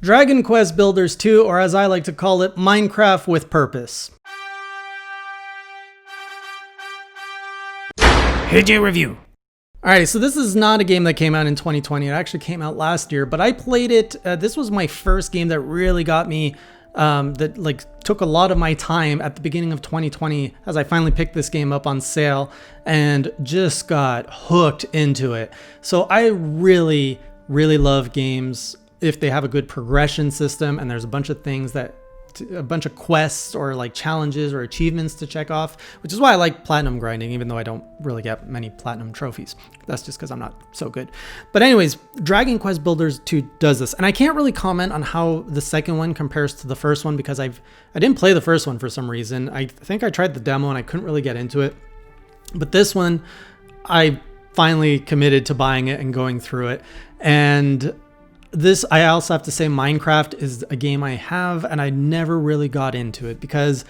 Dragon Quest Builders 2, or as I like to call it, Minecraft with purpose. Hidden review. Alright, so this is not a game that came out in 2020. It actually came out last year, but I played it. This was my first game that really got me, that took a lot of my time at the beginning of 2020 as I finally picked this game up on sale and just got hooked into it. So I really, really love games if they have a good progression system and there's a bunch of things a bunch of quests or like challenges or achievements to check off, which is why I like platinum grinding, even though I don't really get many platinum trophies. That's just because I'm not so good. But anyways, Dragon Quest Builders 2 does this. And I can't really comment on how the second one compares to the first one because I didn't play the first one for some reason. I think I tried the demo and I couldn't really get into it. But this one, I finally committed to buying it and going through it. And this, I also have to say, Minecraft is a game I have, and I never really got into it because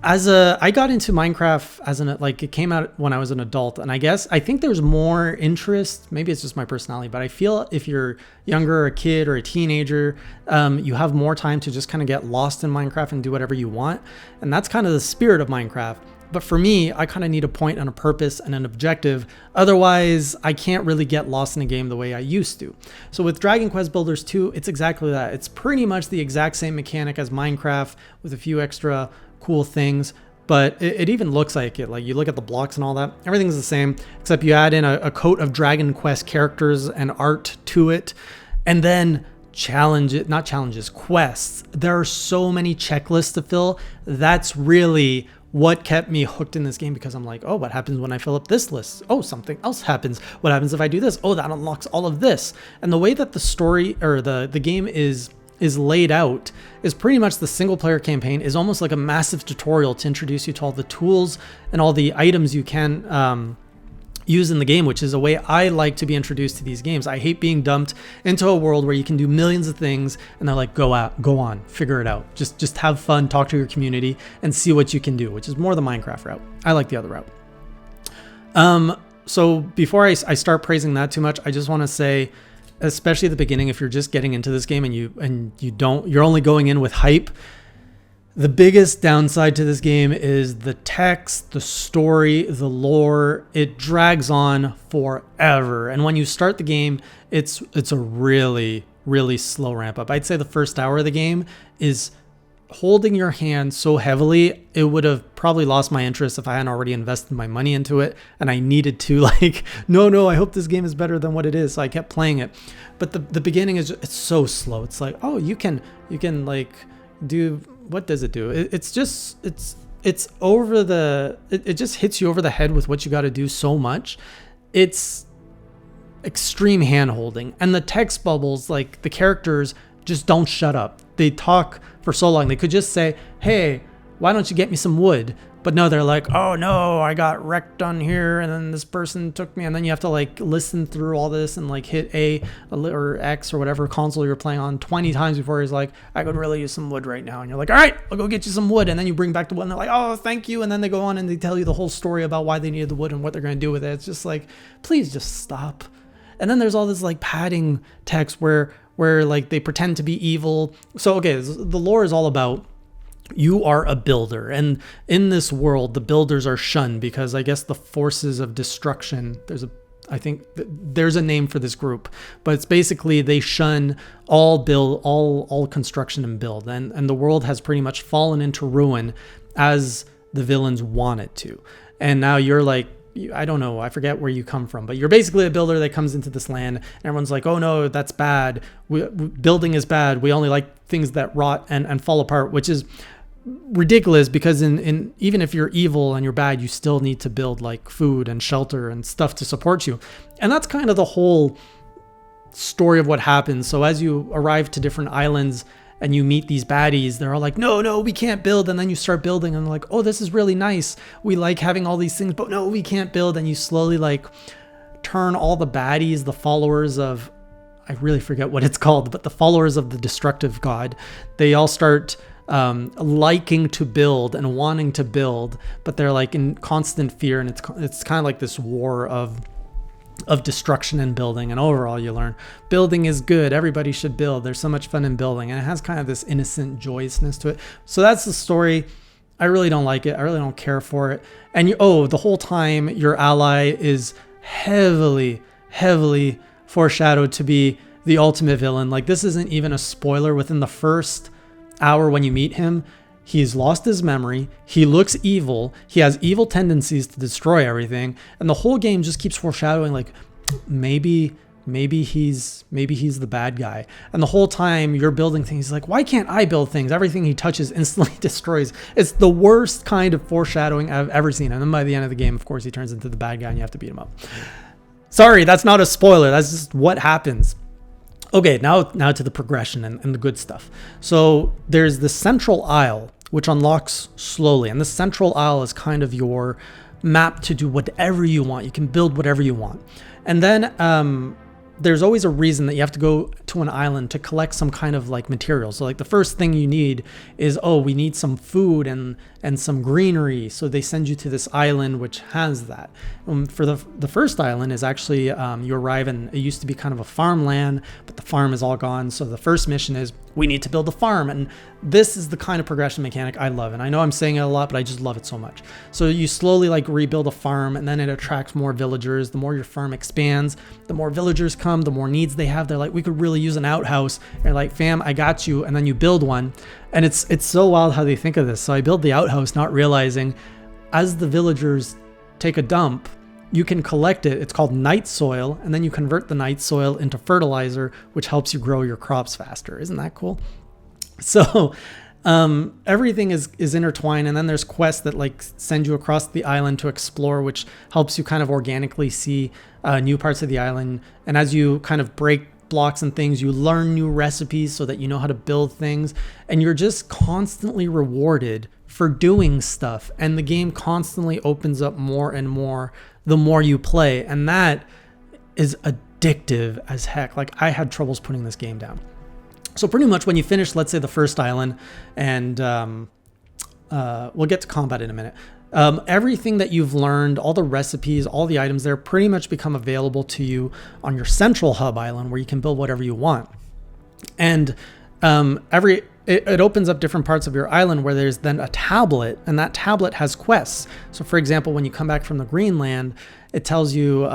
I got into Minecraft as it came out when I was an adult, and I think there's more interest. Maybe it's just my personality, but I feel if you're younger, or a kid or a teenager, you have more time to just kind of get lost in Minecraft and do whatever you want. And that's kind of the spirit of Minecraft. But for me, I kind of need a point and a purpose and an objective. Otherwise, I can't really get lost in a game the way I used to. So with Dragon Quest Builders 2, it's exactly that. It's pretty much the exact same mechanic as Minecraft with a few extra cool things. But it even looks like it. Like you look at the blocks and all that, everything's the same, except you add in a coat of Dragon Quest characters and art to it. And then quests. There are so many checklists to fill. That's really what kept me hooked in this game, because I'm like, oh, what happens when I fill up this list? Oh, something else happens. What happens if I do this? Oh, that unlocks all of this. And the way that the story or the game is laid out is pretty much the single player campaign is almost like a massive tutorial to introduce you to all the tools and all the items you can use in the game, which is a way I like to be introduced to these games. I hate being dumped into a world where you can do millions of things and they're like, go on, figure it out. Just have fun, talk to your community and see what you can do, which is more the Minecraft route. I like the other route. So before I start praising that too much, I just want to say, especially at the beginning, if you're just getting into this game and you're only going in with hype, the biggest downside to this game is the text, the story, the lore. It drags on forever. And when you start the game, it's a really, really slow ramp up. I'd say the first hour of the game is holding your hand so heavily, it would have probably lost my interest if I hadn't already invested my money into it. And I needed to no, I hope this game is better than what it is. So I kept playing it. But the beginning it's so slow. It's like, oh, you can do, what does it do? It just hits you over the head with what you got to do so much. It's extreme hand holding, and the text bubbles, like the characters just don't shut up. They talk for so long. They could just say, hey, why don't you get me some wood? But no, they're like, oh no, I got wrecked on here and then this person took me, and then you have to like listen through all this and like hit A or X or whatever console you're playing on 20 times before he's like, I could really use some wood right now. And you're like, all right, I'll go get you some wood. And then you bring back the wood and they're like, oh, thank you. And then they go on and they tell you the whole story about why they needed the wood and what they're going to do with it. It's just like, please just stop. And then there's all this like padding text where like they pretend to be evil. So, okay, the lore is all about you are a builder, and in this world the builders are shunned because I guess the forces of destruction, I think there's a name for this group, but it's basically they shun all construction and build, and the world has pretty much fallen into ruin as the villains want it to. And now you're like, I don't know, I forget where you come from, but you're basically a builder that comes into this land and everyone's like, oh no, that's bad. Building is bad. We only like things that rot and fall apart, which is ridiculous because in even if you're evil and you're bad, you still need to build like food and shelter and stuff to support you. And that's kind of the whole story of what happens. So as you arrive to different islands and you meet these baddies, they're all like, no, we can't build. And then you start building and they're like, oh, this is really nice. We like having all these things, but no, we can't build. And you slowly like turn all the baddies, the followers of, I really forget what it's called, but the followers of the destructive god, they all start liking to build and wanting to build, but they're like in constant fear. And it's kind of like this war of of destruction and building. And overall, you learn building is good. Everybody should build. There's so much fun in building. And it has kind of this innocent joyousness to it. So that's the story. I really don't like it. I really don't care for it. And the whole time your ally is heavily foreshadowed to be the ultimate villain. Like, this isn't even a spoiler. Within the first hour when you meet him, he's lost his memory. He looks evil. He has evil tendencies to destroy everything. And the whole game just keeps foreshadowing, like, maybe he's the bad guy. And the whole time you're building things, he's like, why can't I build things? Everything he touches instantly destroys. It's the worst kind of foreshadowing I've ever seen. And then by the end of the game, of course, he turns into the bad guy and you have to beat him up. Sorry, that's not a spoiler. That's just what happens. Okay, now to the progression and the good stuff. So there's the central aisle, which unlocks slowly. And the central aisle is kind of your map to do whatever you want. You can build whatever you want. And then there's always a reason that you have to go to an island to collect some kind of like material. So like the first thing you need is, we need some food and some greenery. So they send you to this island which has that. For the first island is actually you arrive and it used to be kind of a farmland, but the farm is all gone. So the first mission is we need to build a farm. And this is the kind of progression mechanic I love. And I know I'm saying it a lot, but I just love it so much. So you slowly like rebuild a farm and then it attracts more villagers. The more your farm expands, the more villagers come, the more needs they have. They're like, we could really use an outhouse. And you're like, fam, I got you. And then you build one. And it's so wild how they think of this. So I build the outhouse, not realizing as the villagers take a dump, you can collect it. It's called night soil. And then you convert the night soil into fertilizer, which helps you grow your crops faster. Isn't that cool? So everything is intertwined. And then there's quests that like send you across the island to explore, which helps you kind of organically see new parts of the island. And as you kind of break blocks and things, you learn new recipes so that you know how to build things, and you're just constantly rewarded for doing stuff. And the game constantly opens up more and more the more you play, and that is addictive as heck. Like, I had troubles putting this game down. So pretty much when you finish, let's say the first island, and we'll get to combat in a minute, everything that you've learned, all the recipes, all the items there pretty much become available to you on your central hub island where you can build whatever you want. And it opens up different parts of your island where there's then a tablet, and that tablet has quests. So for example, when you come back from the Greenland, it tells you,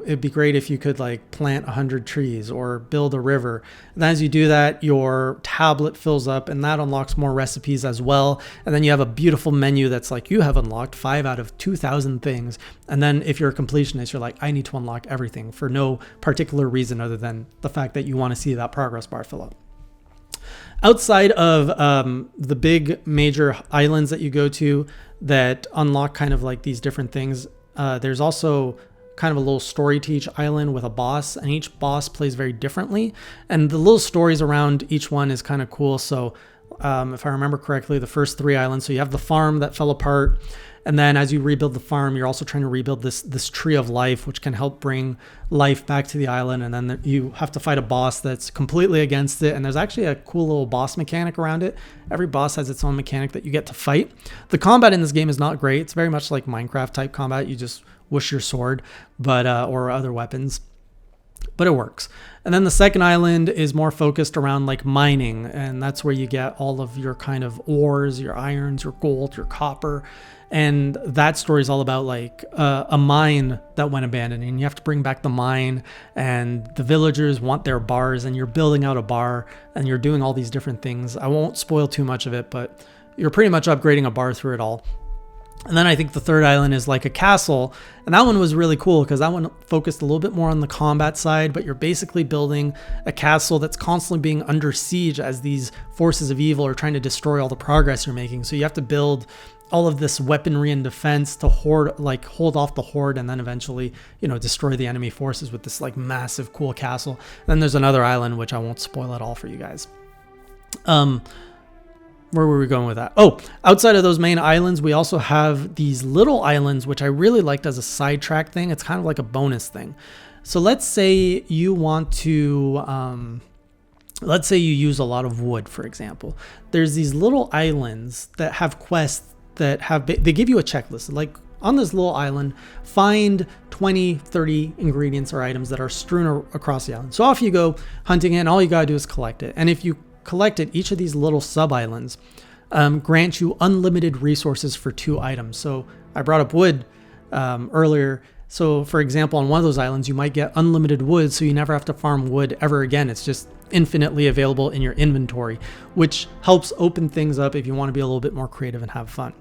it'd be great if you could like plant 100 trees or build a river. And as you do that, your tablet fills up and that unlocks more recipes as well. And then you have a beautiful menu that's like, you have unlocked 5 out of 2,000 things. And then if you're a completionist, you're like, I need to unlock everything for no particular reason other than the fact that you want to see that progress bar fill up. Outside of the big major islands that you go to that unlock kind of like these different things, there's also kind of a little story to each island with a boss, and each boss plays very differently. And the little stories around each one is kind of cool. So if I remember correctly, the first 3 islands, so you have the farm that fell apart. And then as you rebuild the farm, you're also trying to rebuild this tree of life, which can help bring life back to the island. And then you have to fight a boss that's completely against it. And there's actually a cool little boss mechanic around it. Every boss has its own mechanic that you get to fight. The combat in this game is not great. It's very much like Minecraft type combat. You just whoosh your sword, or other weapons, but it works. And then the second island is more focused around like mining. And that's where you get all of your kind of ores, your irons, your gold, your copper. And that story is all about like a mine that went abandoned, and you have to bring back the mine, and the villagers want their bars, and you're building out a bar, and you're doing all these different things. I won't spoil too much of it, but you're pretty much upgrading a bar through it all. And then I think the third island is like a castle, and that one was really cool because that one focused a little bit more on the combat side, but you're basically building a castle that's constantly being under siege as these forces of evil are trying to destroy all the progress you're making. So you have to build all of this weaponry and defense to hold off the horde, and then eventually, destroy the enemy forces with this like massive cool castle. And then there's another island, which I won't spoil at all for you guys. Where were we going with that? Oh, outside of those main islands, we also have these little islands, which I really liked as a sidetrack thing. It's kind of like a bonus thing. So let's say you want to, let's say you use a lot of wood, for example. There's these little islands that have quests that they give you a checklist, like on this little island, find 20, 30 ingredients or items that are strewn across the island. So off you go hunting it, and all you gotta do is collect it. And if you collect it, each of these little sub-islands grant you unlimited resources for 2 items. So I brought up wood earlier. So for example, on one of those islands, you might get unlimited wood, so you never have to farm wood ever again. It's just infinitely available in your inventory, which helps open things up if you want to be a little bit more creative and have fun.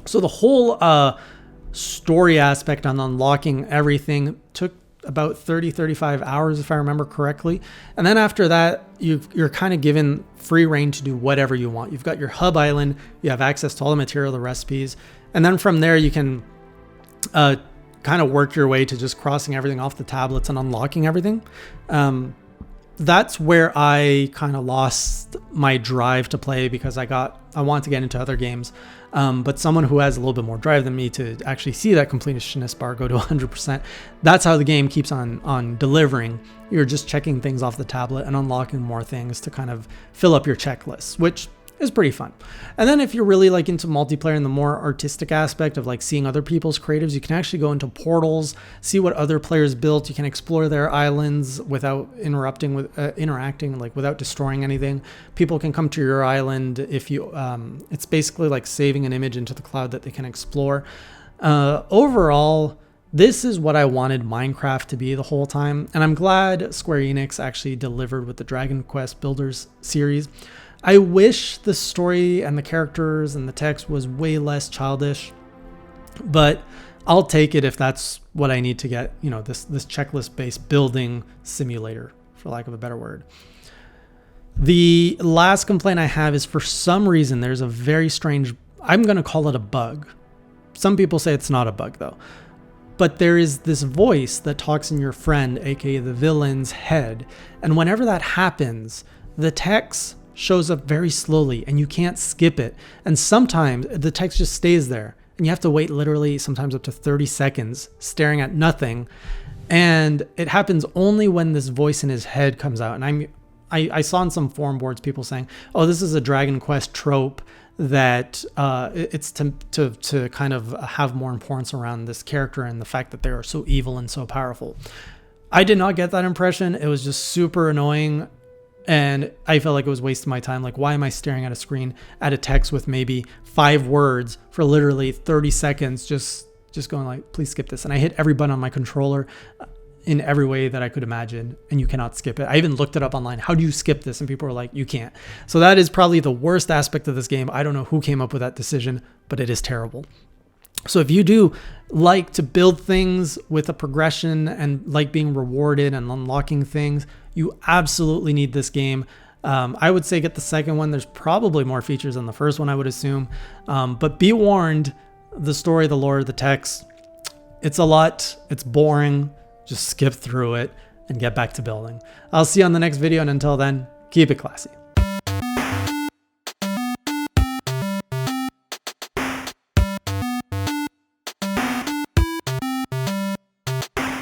So the whole story aspect on unlocking everything took about 35 hours, if I remember correctly. And then after that, you're kind of given free reign to do whatever you want. You've got your hub island, you have access to all the material, the recipes, and then from there you can kind of work your way to just crossing everything off the tablets and unlocking everything. That's where I kind of lost my drive to play, because I want to get into other games. But someone who has a little bit more drive than me to actually see that completionist bar go to 100%, that's how the game keeps on delivering. You're just checking things off the tablet and unlocking more things to kind of fill up your checklist, which is pretty fun. And then if you're really like into multiplayer and the more artistic aspect of like seeing other people's creatives, you can actually go into portals, see what other players built. You can explore their islands without interacting, like without destroying anything. People can come to your island if you, it's basically like saving an image into the cloud that they can explore. Overall, this is what I wanted Minecraft to be the whole time. And I'm glad Square Enix actually delivered with the Dragon Quest Builders series. I wish the story and the characters and the text was way less childish, but I'll take it if that's what I need to get, you know, this checklist-based building simulator, for lack of a better word. The last complaint I have is, for some reason, there's a very strange, I'm going to call it a bug. Some people say it's not a bug though, but there is this voice that talks in your friend, aka the villain's head. And whenever that happens, the text shows up very slowly and you can't skip it. And sometimes the text just stays there and you have to wait literally sometimes up to 30 seconds staring at nothing. And it happens only when this voice in his head comes out. And I saw on some forum boards people saying, oh, this is a Dragon Quest trope that it's to kind of have more importance around this character and the fact that they are so evil and so powerful. I did not get that impression. It was just super annoying. And I felt like it was wasting my time. Like, why am I staring at a screen, at a text with maybe 5 words for literally 30 seconds, just going like, please skip this. And I hit every button on my controller in every way that I could imagine, and you cannot skip it. I even looked it up online. How do you skip this? And people were like, you can't. So that is probably the worst aspect of this game. I don't know who came up with that decision, but it is terrible. So if you do like to build things with a progression and like being rewarded and unlocking things, you absolutely need this game. I would say get the second one. There's probably more features than the first one, I would assume. But be warned, the story, the lore, the text, it's a lot. It's boring. Just skip through it and get back to building. I'll see you on the next video. And until then, keep it classy.